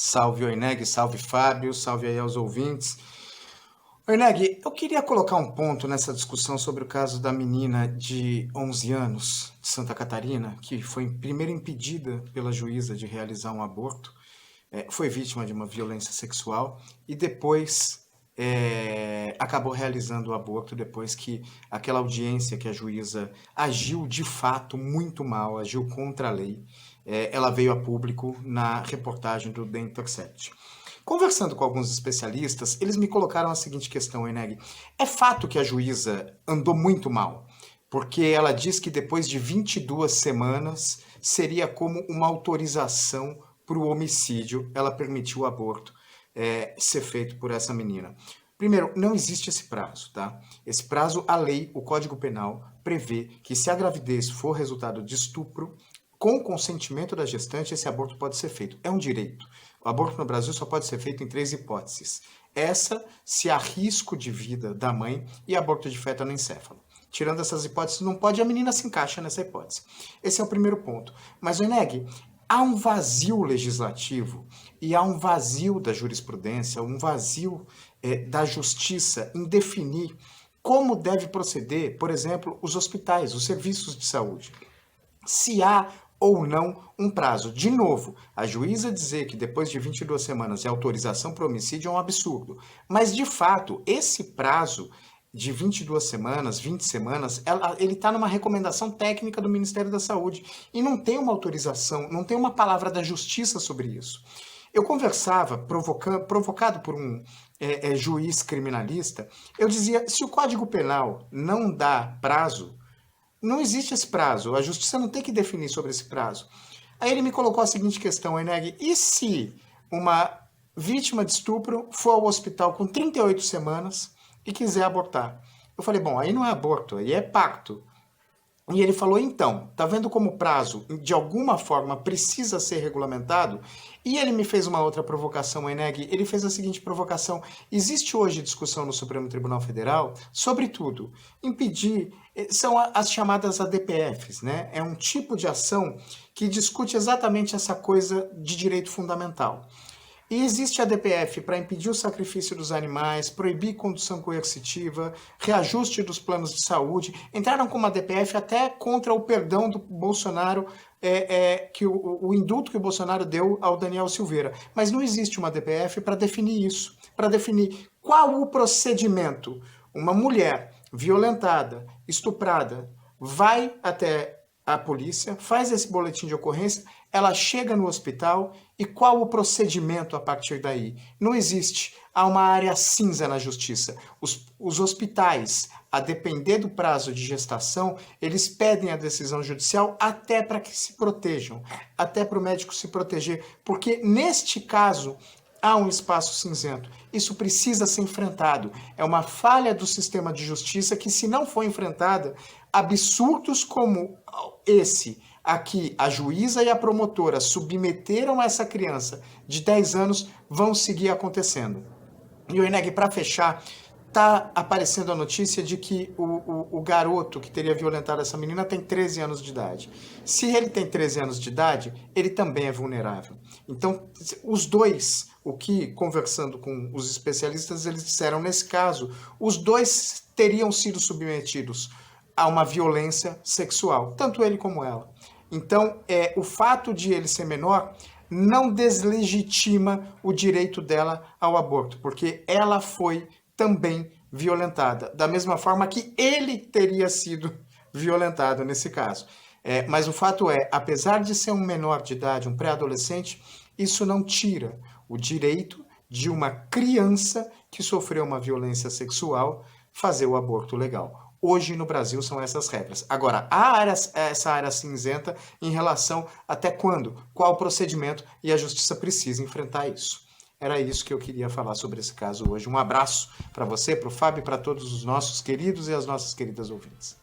Salve Oineg, salve Fábio, salve aí aos ouvintes. Oineg, eu queria colocar um ponto nessa discussão sobre o caso da menina de 11 anos de Santa Catarina, que foi primeiro impedida pela juíza de realizar um aborto, foi vítima de uma violência sexual e depois acabou realizando o aborto depois que aquela audiência que a juíza agiu de fato muito mal, agiu contra a lei, ela veio a público na reportagem do The Intercept. Conversando com alguns especialistas, eles me colocaram a seguinte questão, Eneg. É fato que a juíza andou muito mal, porque ela diz que depois de 22 semanas seria como uma autorização para o homicídio, ela permitiu o aborto ser feito por essa menina. Primeiro, não existe esse prazo, tá? Esse prazo, a lei, o Código Penal, prevê que se a gravidez for resultado de estupro, com o consentimento da gestante, esse aborto pode ser feito. É um direito. O aborto no Brasil só pode ser feito em 3 hipóteses. Essa, se há risco de vida da mãe, e aborto de feto anencefalo. Tirando essas hipóteses, não pode, a menina se encaixa nessa hipótese. Esse é o primeiro ponto. Mas, Oineg, há um vazio legislativo e há um vazio da jurisprudência, um vazio da justiça em definir como deve proceder, por exemplo, os hospitais, os serviços de saúde. Se há ou não um prazo. De novo, a juíza dizer que depois de 22 semanas é autorização para homicídio é um absurdo. Mas, de fato, esse prazo de 22 semanas, 20 semanas, ele está numa recomendação técnica do Ministério da Saúde e não tem uma autorização, não tem uma palavra da justiça sobre isso. Eu conversava, provocado por um juiz criminalista, eu dizia, se o Código Penal não dá prazo, não existe esse prazo, a justiça não tem que definir sobre esse prazo. Aí ele me colocou a seguinte questão, Eneg, e se uma vítima de estupro for ao hospital com 38 semanas e quiser abortar? Eu falei, bom, aí não é aborto, aí é pacto. E ele falou, então, tá vendo como o prazo, de alguma forma, precisa ser regulamentado? E ele me fez uma outra provocação, Eneg. Ele fez a seguinte provocação. Existe hoje discussão no Supremo Tribunal Federal sobre tudo. Impedir, são as chamadas ADPFs, né? É um tipo de ação que discute exatamente essa coisa de direito fundamental. E existe a DPF para impedir o sacrifício dos animais, proibir condução coercitiva, reajuste dos planos de saúde. Entraram com uma DPF até contra o perdão do Bolsonaro, que o indulto que o Bolsonaro deu ao Daniel Silveira. Mas não existe uma DPF para definir isso, para definir qual o procedimento. Uma mulher violentada, estuprada, vai até a polícia, faz esse boletim de ocorrência, ela chega no hospital e qual o procedimento a partir daí? Não existe. Há uma área cinza na justiça. Os hospitais, a depender do prazo de gestação, eles pedem a decisão judicial até para que se protejam, até para o médico se proteger, porque neste caso há um espaço cinzento. Isso precisa ser enfrentado. É uma falha do sistema de justiça que, se não for enfrentada, absurdos como esse, aqui a juíza e a promotora submeteram essa criança de 10 anos, vão seguir acontecendo. E o Eneg, para fechar, tá aparecendo a notícia de que o garoto que teria violentado essa menina tem 13 anos de idade. Se ele tem 13 anos de idade, ele também é vulnerável. Então, os dois, o que, conversando com os especialistas, eles disseram, nesse caso, os dois teriam sido submetidos a uma violência sexual, tanto ele como ela. Então, o fato de ele ser menor não deslegitima o direito dela ao aborto, porque ela foi também violentada, da mesma forma que ele teria sido violentado nesse caso. Mas o fato é, apesar de ser um menor de idade, um pré-adolescente, isso não tira o direito de uma criança que sofreu uma violência sexual fazer o aborto legal. Hoje no Brasil são essas regras. Agora, há essa área cinzenta em relação até quando, qual o procedimento, e a justiça precisa enfrentar isso. Era isso que eu queria falar sobre esse caso hoje. Um abraço para você, para o Fábio e para todos os nossos queridos e as nossas queridas ouvintes.